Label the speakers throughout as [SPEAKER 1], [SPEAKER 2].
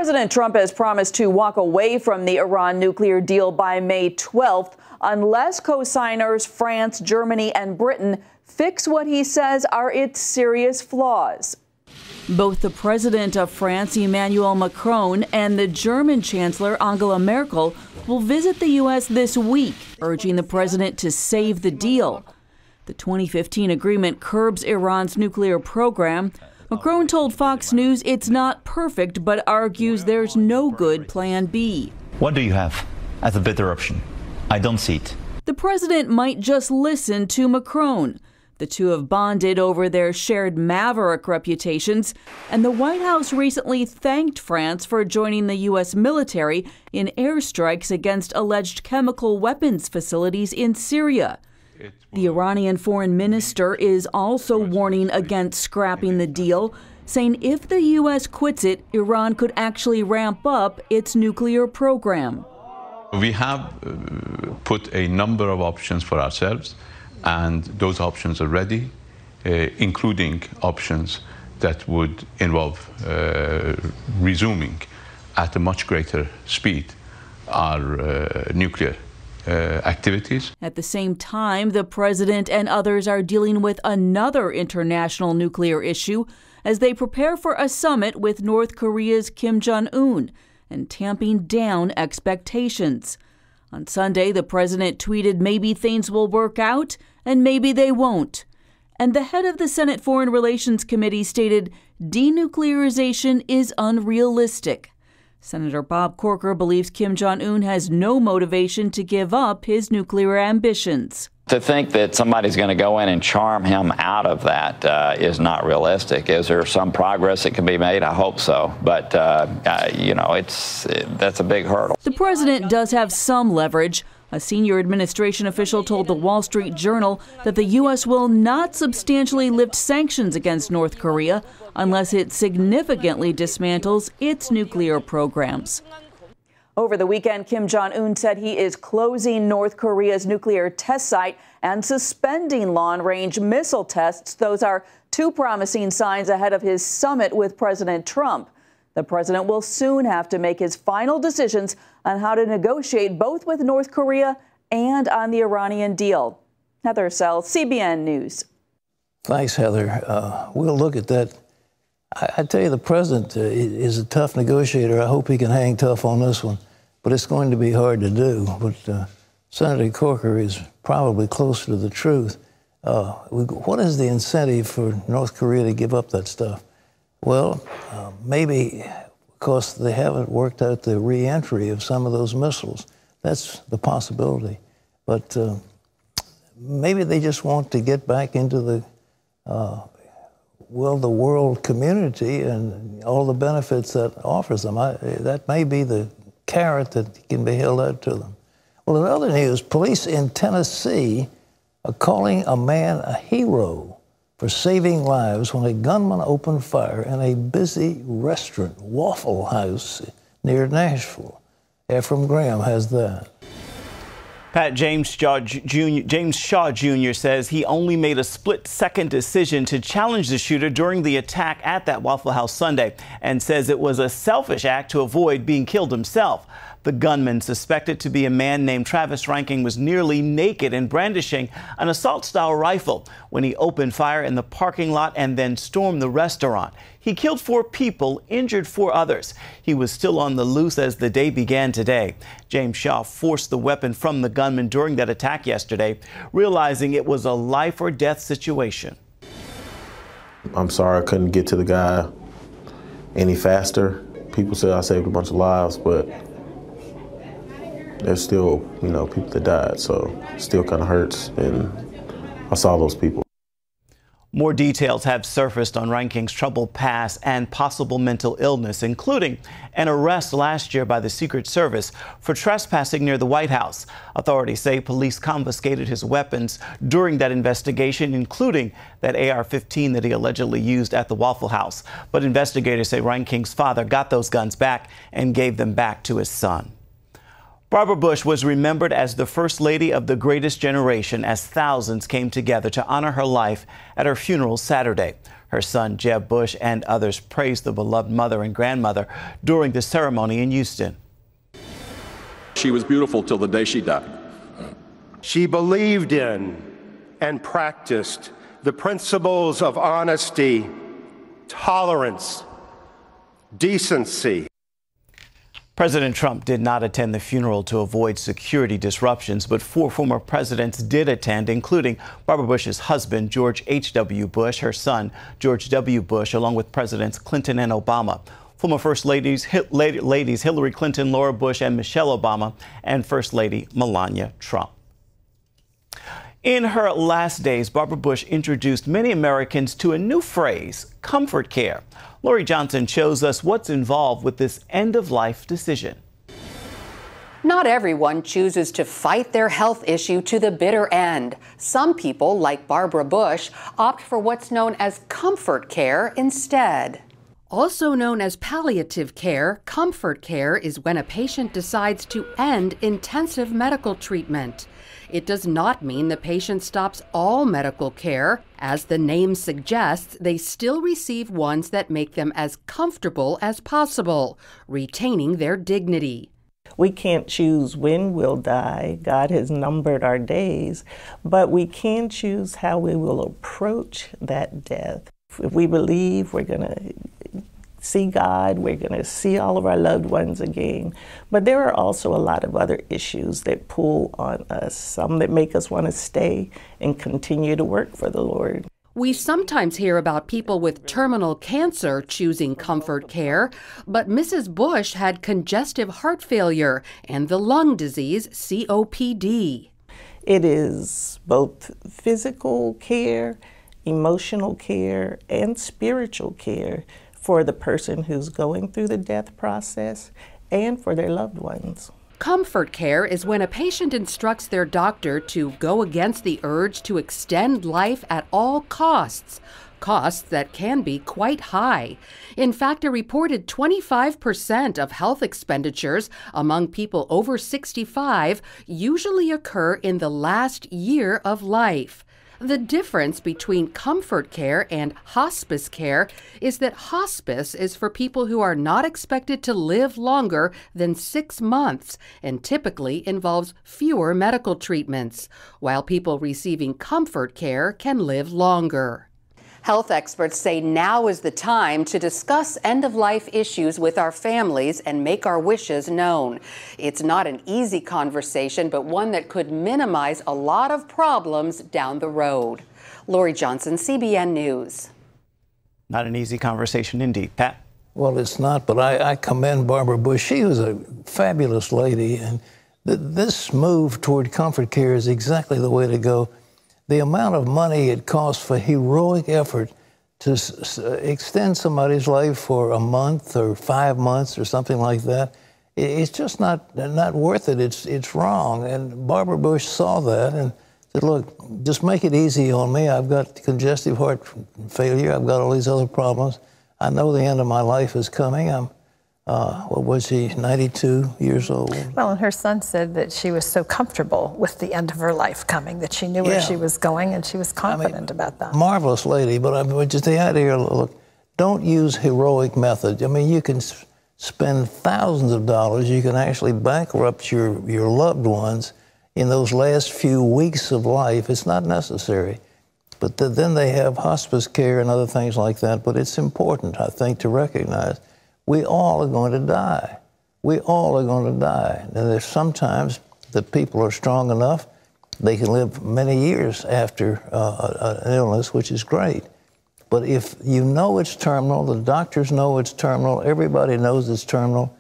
[SPEAKER 1] President Trump has promised to walk away from the Iran nuclear deal by May 12th unless co-signers France, Germany and Britain fix what he says are its serious flaws. Both the president of France, Emmanuel Macron, and the German Chancellor, Angela Merkel, will visit the U.S. this week, urging the president to save the deal. The 2015 agreement curbs Iran's nuclear program. Macron told Fox News it's not perfect, but argues there's no good plan B.
[SPEAKER 2] What do you have as a better option? I don't see it.
[SPEAKER 1] The president might just listen to Macron. The two have bonded over their shared maverick reputations, and the White House recently thanked France for joining the U.S. military in airstrikes against alleged chemical weapons facilities in Syria. The Iranian foreign minister is also warning against scrapping the deal, saying if the U.S. quits it, Iran could actually ramp up its nuclear program.
[SPEAKER 3] We have put a number of options for ourselves, and those options are ready, including options that would involve resuming at a much greater speed our nuclear activities.
[SPEAKER 1] At the same time, the president and others are dealing with another international nuclear issue as they prepare for a summit with North Korea's Kim Jong-un and tamping down expectations. On Sunday, the president tweeted maybe things will work out and maybe they won't. And the head of the Senate Foreign Relations Committee stated denuclearization is unrealistic. Senator Bob Corker believes Kim Jong-un has no motivation to give up his nuclear ambitions.
[SPEAKER 4] To think that somebody's going to go in and charm him out of that is not realistic. Is there some progress that can be made? I hope so. But, you know, that's a big hurdle.
[SPEAKER 1] The president does have some leverage. A senior administration official told the Wall Street Journal that the U.S. will not substantially lift sanctions against North Korea unless it significantly dismantles its nuclear programs. Over the weekend, Kim Jong-un said he is closing North Korea's nuclear test site and suspending long-range missile tests. Those are two promising signs ahead of his summit with President Trump. The president will soon have to make his final decisions on how to negotiate both with North Korea and on the Iranian deal. Heather Sells, CBN News.
[SPEAKER 5] Thanks, Heather. We'll look at that. I tell you, the president is a tough negotiator. I hope he can hang tough on this one. But it's going to be hard to do. But Senator Corker is probably closer to the truth. What is the incentive for North Korea to give up that stuff? Well, maybe because they haven't worked out the re-entry of some of those missiles. That's the possibility. But maybe they just want to get back into the the world community and all the benefits that offers them. That may be the carrot that can be held out to them. Well, in other news, police in Tennessee are calling a man a hero for saving lives when a gunman opened fire in a busy restaurant, Waffle House, near Nashville. Ephraim Graham has that.
[SPEAKER 6] Pat, James Shaw Jr. says he only made a split-second decision to challenge the shooter during the attack at that Waffle House Sunday and says it was a selfish act to avoid being killed himself. The gunman, suspected to be a man named Travis Ranking, was nearly naked and brandishing an assault-style rifle when he opened fire in the parking lot and then stormed the restaurant. He killed 4 people, injured 4 others. He was still on the loose as the day began today. James Shaw forced the weapon from the gunman during that attack yesterday, realizing it was a life-or-death situation.
[SPEAKER 7] I'm sorry I couldn't get to the guy any faster. People say I saved a bunch of lives, but there's still, people that died, so it still kind of hurts, and I saw those people.
[SPEAKER 6] More details have surfaced on Ranking's troubled past and possible mental illness, including an arrest last year by the Secret Service for trespassing near the White House. Authorities say police confiscated his weapons during that investigation, including that AR-15 that he allegedly used at the Waffle House. But investigators say Ranking's father got those guns back and gave them back to his son. Barbara Bush was remembered as the First Lady of the Greatest Generation as thousands came together to honor her life at her funeral Saturday. Her son, Jeb Bush, and others praised the beloved mother and grandmother during the ceremony in Houston.
[SPEAKER 8] She was beautiful till the day she died.
[SPEAKER 9] She believed in and practiced the principles of honesty, tolerance, decency.
[SPEAKER 6] President Trump did not attend the funeral to avoid security disruptions, but 4 former presidents did attend, including Barbara Bush's husband, George H.W. Bush, her son, George W. Bush, along with Presidents Clinton and Obama. Former First Ladies Hillary Clinton, Laura Bush, and Michelle Obama, and First Lady Melania Trump. In her last days, Barbara Bush introduced many Americans to a new phrase, comfort care. Lori Johnson shows us what's involved with this end-of-life decision.
[SPEAKER 10] Not everyone chooses to fight their health issue to the bitter end. Some people, like Barbara Bush, opt for what's known as comfort care instead. Also known as palliative care, comfort care is when a patient decides to end intensive medical treatment. It does not mean the patient stops all medical care. As the name suggests, they still receive ones that make them as comfortable as possible, retaining their dignity.
[SPEAKER 11] We can't choose when we'll die. God has numbered our days, but we can choose how we will approach that death. If we believe we're going to see God, we're going to see all of our loved ones again. But there are also a lot of other issues that pull on us, some that make us want to stay and continue to work for the Lord.
[SPEAKER 10] We sometimes hear about people with terminal cancer choosing comfort care, but Mrs. Bush had congestive heart failure and the lung disease COPD.
[SPEAKER 11] It is both physical care, emotional care, and spiritual care for the person who's going through the death process and for their loved ones.
[SPEAKER 10] Comfort care is when a patient instructs their doctor to go against the urge to extend life at all costs, costs that can be quite high. In fact, a reported 25% of health expenditures among people over 65 usually occur in the last year of life. The difference between comfort care and hospice care is that hospice is for people who are not expected to live longer than 6 months and typically involves fewer medical treatments, while people receiving comfort care can live longer. Health experts say now is the time to discuss end-of-life issues with our families and make our wishes known. It's not an easy conversation, but one that could minimize a lot of problems down the road. Lori Johnson, CBN News.
[SPEAKER 6] Not an easy conversation indeed. Pat?
[SPEAKER 5] Well, it's not, but I commend Barbara Bush. She was a fabulous lady, and this move toward comfort care is exactly the way to go. The amount of money it costs for heroic effort to extend somebody's life for a month or 5 months or something like that, it's just not worth it. It's wrong. And Barbara Bush saw that and said, look, just make it easy on me. I've got congestive heart failure. I've got all these other problems. I know the end of my life is coming. I'm what was she, 92 years old?
[SPEAKER 12] Well, and her son said that she was so comfortable with the end of her life coming, that she knew where she was going, and she was confident about that. Marvelous lady, but just the idea, look, don't use heroic methods. I mean, you can spend thousands of dollars. You can actually bankrupt your loved ones in those last few weeks of life. It's not necessary. But then they have hospice care and other things like that. But it's important, I think, to recognize we all are going to die. We all are going to die. And there's sometimes that people are strong enough, they can live many years after an illness, which is great. But if you know it's terminal, the doctors know it's terminal, everybody knows it's terminal,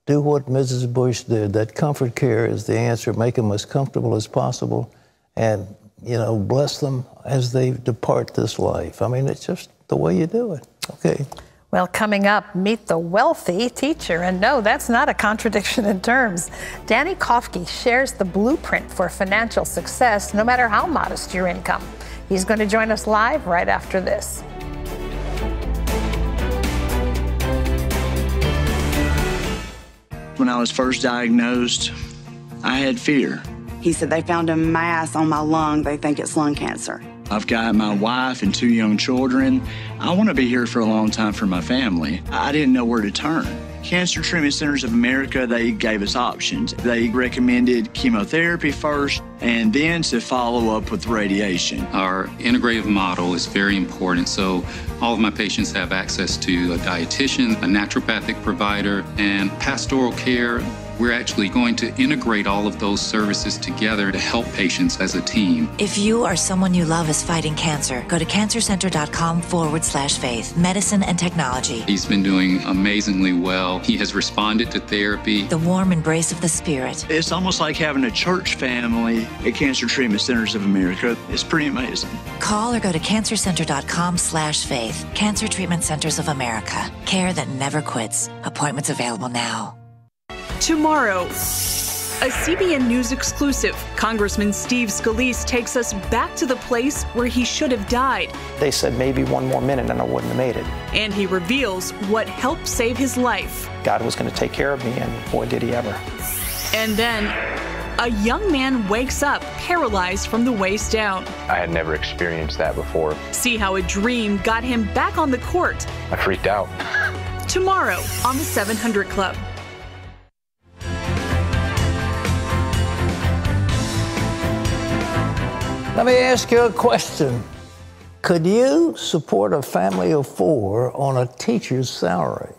[SPEAKER 12] do what Mrs. Bush did. That comfort care is the answer. Make them as comfortable as possible and, you know, bless them as they depart this life. I mean, it's just the way you do it. Okay. Well, coming up, meet the wealthy teacher. And no, that's not a contradiction in terms. Danny Kofke shares the blueprint for financial success, no matter how modest your income. He's going to join us live right after this.
[SPEAKER 13] When I was first diagnosed, I had fear.
[SPEAKER 14] He said they found a mass on my lung. They think it's lung cancer.
[SPEAKER 13] I've got my wife and 2 young children. I want to be here for a long time for my family. I didn't know where to turn. Cancer Treatment Centers of America, they gave us options. They recommended chemotherapy first and then to follow up with radiation.
[SPEAKER 14] Our integrative model is very important, so all of my patients have access to a dietitian, a naturopathic provider, and pastoral care. We're actually going to integrate all of those services together to help patients as a team.
[SPEAKER 15] If you or someone you love is fighting cancer, go to cancercenter.com/faith, medicine and technology.
[SPEAKER 14] He's been doing amazingly well. He has responded to therapy.
[SPEAKER 15] The warm embrace of the Spirit.
[SPEAKER 13] It's almost like having a church family at Cancer Treatment Centers of America. It's pretty amazing.
[SPEAKER 15] Call or go to cancercenter.com/faith. Cancer Treatment Centers of America. Care that never quits. Appointments available now.
[SPEAKER 16] Tomorrow, a CBN News exclusive. Congressman Steve Scalise takes us back to the place where he should have died.
[SPEAKER 17] They said maybe one more minute and I wouldn't have made it.
[SPEAKER 16] And he reveals what helped save his life.
[SPEAKER 17] God was going to take care of me, and boy, did he ever.
[SPEAKER 16] And then, a young man wakes up paralyzed from the waist down.
[SPEAKER 18] I had never experienced that before.
[SPEAKER 16] See how a dream got him back on the court.
[SPEAKER 18] I freaked out.
[SPEAKER 16] Tomorrow on the 700 Club.
[SPEAKER 5] Let me ask you a question. Could you support a family of 4 on a teacher's salary?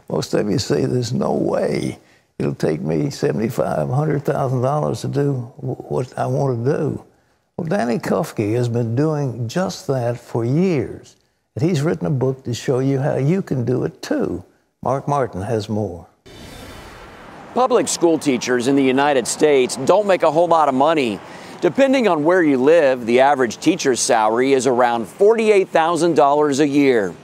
[SPEAKER 5] Most of you say there's no way. It'll take me $75,000, $100,000 to do what I want to do. Well, Danny Kufke has been doing just that for years. And he's written a book to show you how you can do it too. Mark Martin has more.
[SPEAKER 19] Public school teachers in the United States don't make a whole lot of money. Depending on where you live, the average teacher's salary is around $48,000 a year.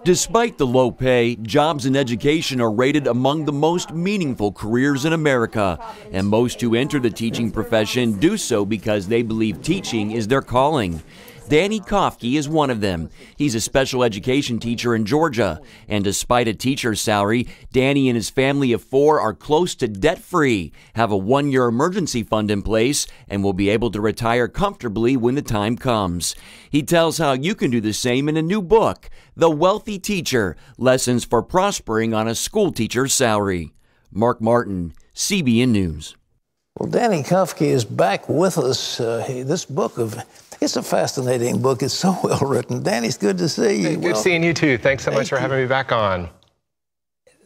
[SPEAKER 20] Despite the low pay, jobs in education are rated among the most meaningful careers in America. And most who enter the teaching profession do so because they believe teaching is their calling. Danny Kufke is one of them. He's a special education teacher in Georgia. And despite a teacher's salary, Danny and his family of 4 are close to debt-free, have a 1-year emergency fund in place, and will be able to retire comfortably when the time comes. He tells how you can do the same in a new book, The Wealthy Teacher, Lessons for Prospering on a School Teacher's Salary. Mark Martin, CBN News.
[SPEAKER 5] Well, Danny Kufke is back with us. It's a fascinating book. It's so well written. Danny, it's good to see you.
[SPEAKER 21] Hey, good seeing you too. Thanks so much for having me back on.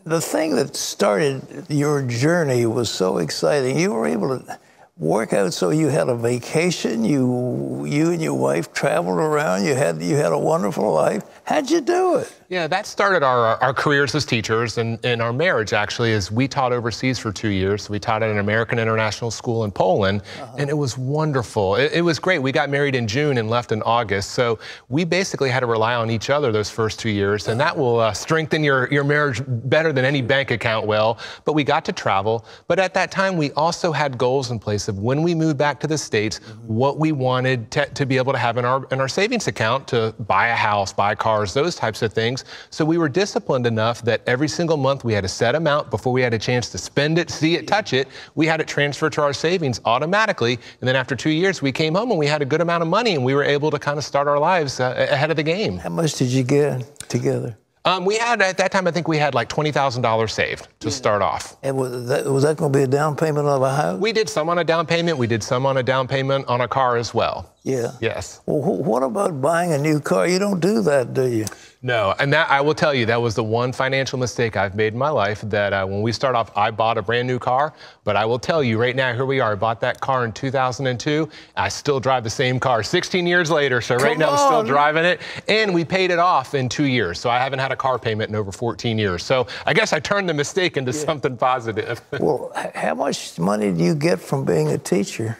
[SPEAKER 5] The thing that started your journey was so exciting. You were able to work out so you had a vacation. You and your wife traveled around. You had a wonderful life. How'd you do it?
[SPEAKER 21] Yeah, that started our careers as teachers, and our marriage actually is we taught overseas for 2 years. We taught at an American international school in Poland, and it was wonderful. It was great. We got married in June and left in August, so we basically had to rely on each other those first 2 years, and that will strengthen your marriage better than any bank account will. But we got to travel, but at that time we also had goals in place of when we moved back to the States, what we wanted to be able to have in our savings account to buy a house, buy cars, those types of things. So we were disciplined enough that every single month we had a set amount before we had a chance to spend it, see it, touch it. We had it transferred to our savings automatically. And then after 2 years, we came home and we had a good amount of money and we were able to kind of start our lives ahead of the game.
[SPEAKER 5] How much did you get together?
[SPEAKER 21] We had, at that time, I think we had like $20,000 saved to start off.
[SPEAKER 5] And was that going to be a down payment of a house?
[SPEAKER 21] We did some on a down payment. We did some on a down payment on a car as well.
[SPEAKER 5] Yeah.
[SPEAKER 21] Yes.
[SPEAKER 5] Well, what about buying a new car? You don't do that, do you?
[SPEAKER 21] No, and that I will tell you, that was the one financial mistake I've made in my life, that when we start off, I bought a brand new car, but I will tell you right now, here we are. I bought that car in 2002. I still drive the same car 16 years later, so right now I'm still driving it, and we paid it off in 2 years, so I haven't had a car payment in over 14 years. So I guess I turned the mistake into something positive.
[SPEAKER 5] Well, how much money do you get from being a teacher?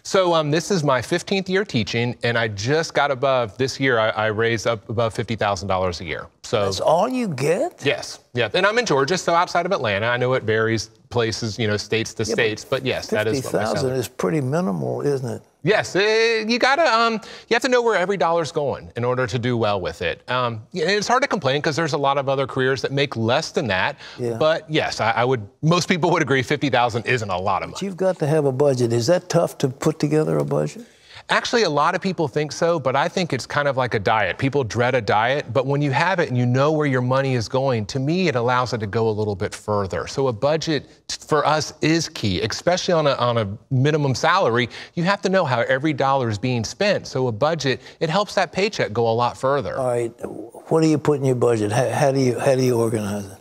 [SPEAKER 21] So this is my 15th year teaching, and I just got above, this year I raised up above $50,000 a year. So
[SPEAKER 5] that's all you get?
[SPEAKER 21] Yes. Yeah. And I'm in Georgia, so outside of Atlanta. I know it varies places, states to states, but yes, that is what my salary.
[SPEAKER 5] $50,000 is pretty minimal, isn't it?
[SPEAKER 21] Yes, you have to know where every dollar's going in order to do well with it. And it's hard to complain because there's a lot of other careers that make less than that. Yeah. But yes, most people would agree $50,000 isn't a lot of money.
[SPEAKER 5] But you've got to have a budget. Is that tough to put together a budget?
[SPEAKER 21] Actually, a lot of people think so, but I think it's kind of like a diet. People dread a diet, but when you have it and you know where your money is going, to me, it allows it to go a little bit further. So a budget for us is key, especially on a minimum salary. You have to know how every dollar is being spent. So a budget, it helps that paycheck go a lot further.
[SPEAKER 5] All right, what do you put in your budget? How do you organize it?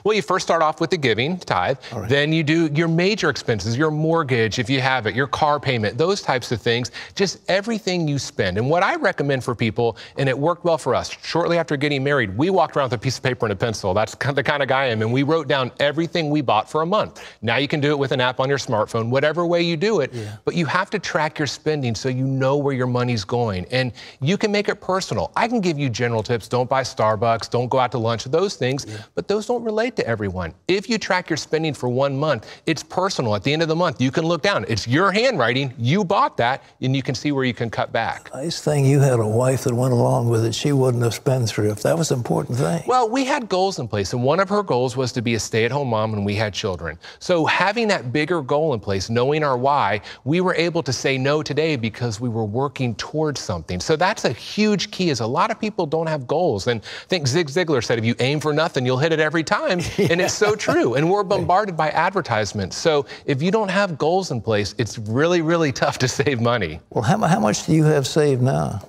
[SPEAKER 21] Well, you first start off with the giving, tithe. Right. Then you do your major expenses, your mortgage, if you have it, your car payment, those types of things, just everything you spend. And what I recommend for people, and it worked well for us, shortly after getting married, we walked around with a piece of paper and a pencil. That's the kind of guy I am. And we wrote down everything we bought for a month. Now you can do it with an app on your smartphone, whatever way you do it. Yeah. But you have to track your spending so you know where your money's going. And you can make it personal. I can give you general tips. Don't buy Starbucks. Don't go out to lunch. Those things. Yeah. But those don't relate to everyone. If you track your spending for 1 month, it's personal. At the end of the month, you can look down. It's your handwriting. You bought that, and you can see where you can cut back.
[SPEAKER 5] Nice thing you had a wife that went along with it. She wouldn't have spendthrift. That was an important thing.
[SPEAKER 21] Well, we had goals in place, and one of her goals was to be a stay-at-home mom when we had children. So having that bigger goal in place, knowing our why, we were able to say no today because we were working towards something. So that's a huge key, is a lot of people don't have goals. And I think Zig Ziglar said, if you aim for nothing, you'll hit it every time. And it's so true. And we're bombarded by advertisements. So if you don't have goals in place, it's really, really tough to save money.
[SPEAKER 5] Well, how much do you have saved now?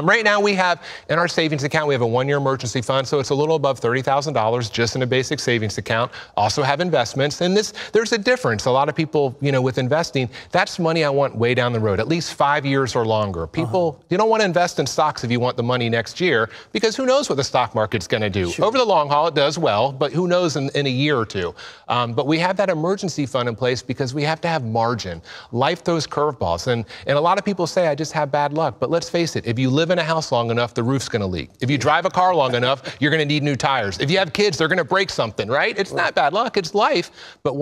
[SPEAKER 21] Right now we have, in our savings account, we have a 1-year emergency fund, so it's a little above $30,000 just in a basic savings account. Also have investments, and there's a difference. A lot of people, with investing, that's money I want way down the road, at least 5 years or longer. People, you don't want to invest in stocks if you want the money next year, because who knows what the stock market's going to do. Sure. Over the long haul, it does well, but who knows in a year or two. But we have that emergency fund in place because we have to have margin. Life throws curveballs, and a lot of people say, I just have bad luck, but let's face it, if you live in a house long enough, the roof's going to leak. If you drive a car long enough, you're going to need new tires. If you have kids, they're going to break something, right? It's not bad luck, it's life. But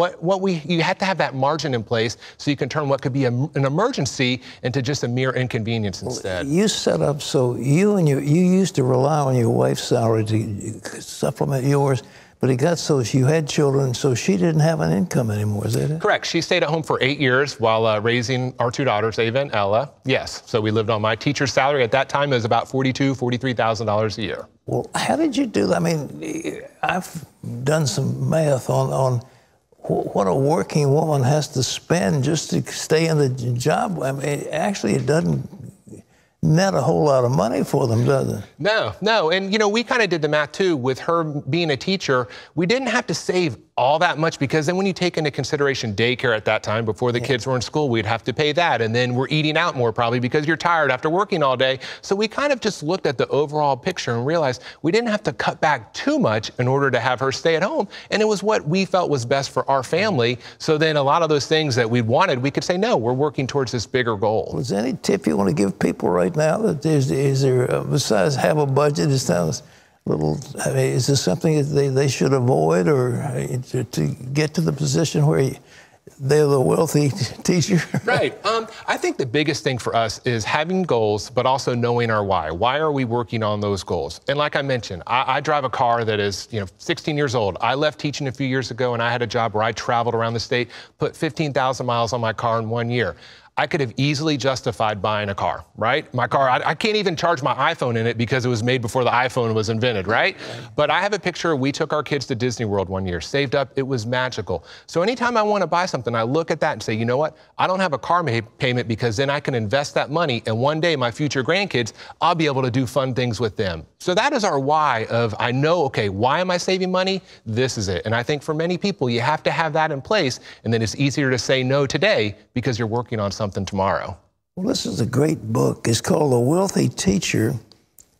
[SPEAKER 21] you have to have that margin in place so you can turn what could be an emergency into just a mere inconvenience instead.
[SPEAKER 5] You set up so you used to rely on your wife's salary to supplement yours. But it got so you had children, so she didn't have an income anymore, is that it?
[SPEAKER 21] Correct. She stayed at home for 8 years while raising our 2 daughters, Ava and Ella. Yes. So we lived on my teacher's salary. At that time, it was about $42,000, $43,000 a year.
[SPEAKER 5] Well, how did you do that? I mean, I've done some math on what a working woman has to spend just to stay in the job. I mean, actually, it doesn't net a whole lot of money for them, does it?
[SPEAKER 21] No. And, we kind of did the math, too. With her being a teacher, we didn't have to save all that much, because then when you take into consideration daycare at that time, before the kids were in school, we'd have to pay that. And then we're eating out more probably because you're tired after working all day. So we kind of just looked at the overall picture and realized we didn't have to cut back too much in order to have her stay at home. And it was what we felt was best for our family. So then a lot of those things that we wanted, we could say, no, we're working towards this bigger goal.
[SPEAKER 5] Was there any tip you want to give people right now? That is there, besides have a budget, it sounds is this something that they should avoid, or to get to the position where they're the wealthy teacher?
[SPEAKER 21] Right. I think the biggest thing for us is having goals, but also knowing our why. Why are we working on those goals? And like I mentioned, I drive a car that is 16 years old. I left teaching a few years ago, and I had a job where I traveled around the state, put 15,000 miles on my car in 1 year. I could have easily justified buying a car, right? My car, I can't even charge my iPhone in it because it was made before the iPhone was invented, right? But I have a picture, we took our kids to Disney World 1 year, saved up, it was magical. So anytime I want to buy something, I look at that and say, you know what? I don't have a car payment, because then I can invest that money, and one day my future grandkids, I'll be able to do fun things with them. So that is our why of, I know, okay, why am I saving money? This is it. And I think for many people, you have to have that in place, and then it's easier to say no today because you're working on something tomorrow.
[SPEAKER 5] Well, this is a great book. It's called The Wealthy Teacher.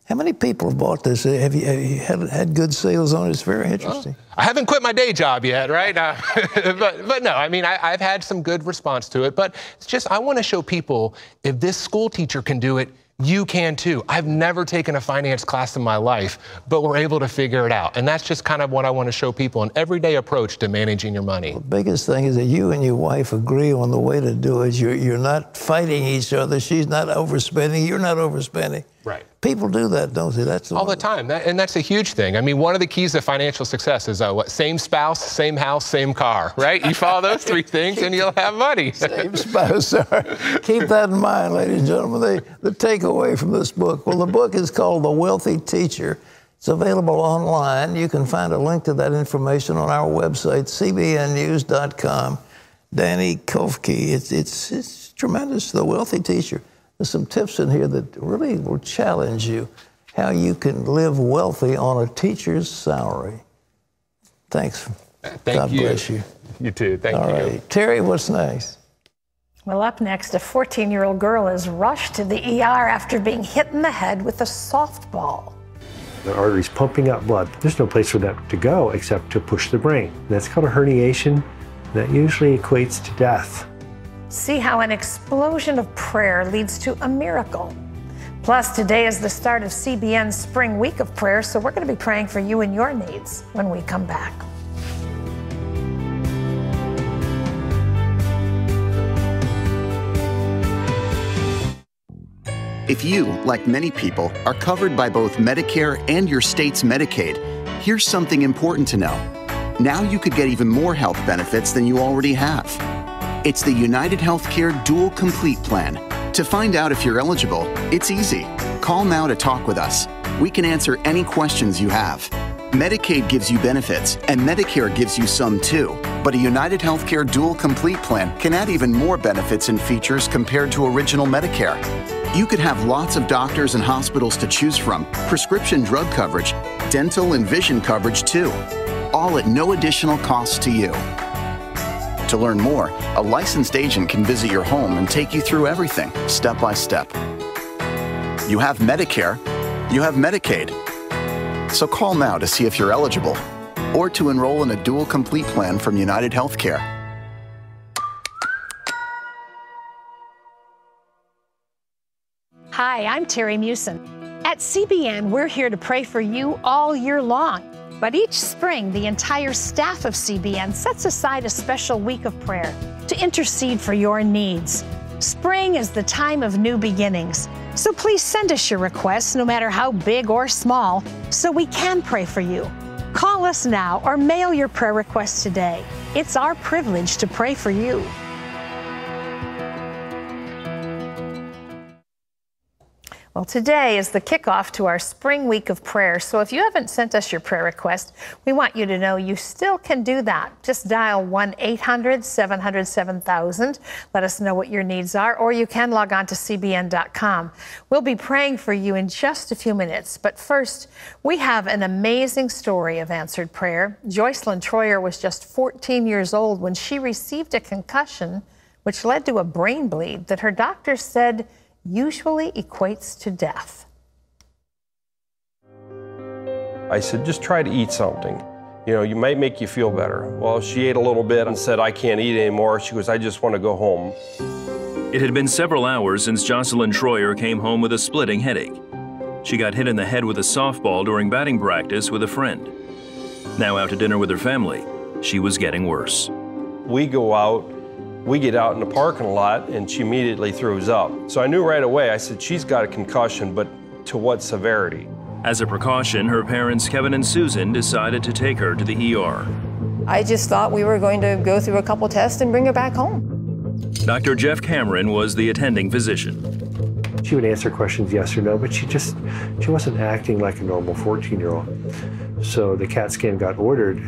[SPEAKER 5] How many people have bought this? Have you had good sales on it? It's very interesting.
[SPEAKER 21] I haven't quit my day job yet, right? But no, I mean, I've had some good response to it. But it's just, I want to show people, if this school teacher can do it, you can too. I've never taken a finance class in my life, but we're able to figure it out. And that's just kind of what I want to show people, an everyday approach to managing your money.
[SPEAKER 5] The biggest thing is that you and your wife agree on the way to do it. You're not fighting each other. She's not overspending. You're not overspending.
[SPEAKER 21] Right.
[SPEAKER 5] People do that, don't they? That's
[SPEAKER 21] all the time, and that's a huge thing. I mean, one of the keys to financial success is what? Same spouse, same house, same car, right? You follow those three things, and you'll have money.
[SPEAKER 5] Same spouse. Keep that in mind, ladies and gentlemen. The takeaway from this book. Well, the book is called The Wealthy Teacher. It's available online. You can find a link to that information on our website, cbnnews.com. Danny Kofke. It's tremendous. The Wealthy Teacher. There's some tips in here that really will challenge you how you can live wealthy on a teacher's salary. Thanks. God bless you.
[SPEAKER 21] You too. Thank you.
[SPEAKER 5] All right. Terry, what's next?
[SPEAKER 12] Well, up next, a 14-year-old girl is rushed to the ER after being hit in the head with a softball.
[SPEAKER 2] The artery's pumping out blood. There's no place for that to go except to push the brain. That's called a herniation. That usually equates to death.
[SPEAKER 12] See how an explosion of prayer leads to a miracle. Plus, today is the start of CBN's Spring Week of Prayer, so we're going to be praying for you and your needs when we come back.
[SPEAKER 22] If you, like many people, are covered by both Medicare and your state's Medicaid, here's something important to know. Now you could get even more health benefits than you already have. It's the UnitedHealthcare Dual Complete Plan. To find out if you're eligible, it's easy. Call now to talk with us. We can answer any questions you have. Medicaid gives you benefits, and Medicare gives you some too. But a UnitedHealthcare Dual Complete Plan can add even more benefits and features compared to original Medicare. You could have lots of doctors and hospitals to choose from, prescription drug coverage, dental and vision coverage too, all at no additional cost to you. To learn more, a licensed agent can visit your home and take you through everything, step by step. You have Medicare, you have Medicaid. So call now to see if you're eligible or to enroll in a Dual Complete Plan from UnitedHealthcare.
[SPEAKER 12] Hi, I'm Terry Mewson. At CBN, we're here to pray for you all year long. But each spring, the entire staff of CBN sets aside a special week of prayer to intercede for your needs. Spring is the time of new beginnings. So please send us your requests, no matter how big or small, so we can pray for you. Call us now or mail your prayer requests today. It's our privilege to pray for you. Well, today is the kickoff to our Spring Week of Prayer. So if you haven't sent us your prayer request, we want you to know you still can do that. Just dial 1-800-700-7000. Let us know what your needs are, or you can log on to cbn.com. We'll be praying for you in just a few minutes. But first, we have an amazing story of answered prayer. Joycelyn Troyer was just 14 years old when she received a concussion, which led to a brain bleed that her doctor said usually equates to death.
[SPEAKER 23] I said, just try to eat something. You know, you might make you feel better. Well, she ate a little bit and said, I can't eat anymore. She goes, I just want to go home.
[SPEAKER 24] It had been several hours since Joycelyn Troyer came home with a splitting headache. She got hit in the head with a softball during batting practice with a friend. Now out to dinner with her family, she was getting worse.
[SPEAKER 23] We go out. We get out in the parking lot, and she immediately throws up. So I knew right away, I said, she's got a concussion, but to what severity?
[SPEAKER 24] As a precaution, her parents, Kevin and Susan, decided to take her to the ER.
[SPEAKER 25] I just thought we were going to go through a couple tests and bring her back home.
[SPEAKER 24] Dr. Jeff Cameron was the attending physician.
[SPEAKER 2] She would answer questions yes or no, but she wasn't acting like a normal 14-year-old. So the CAT scan got ordered.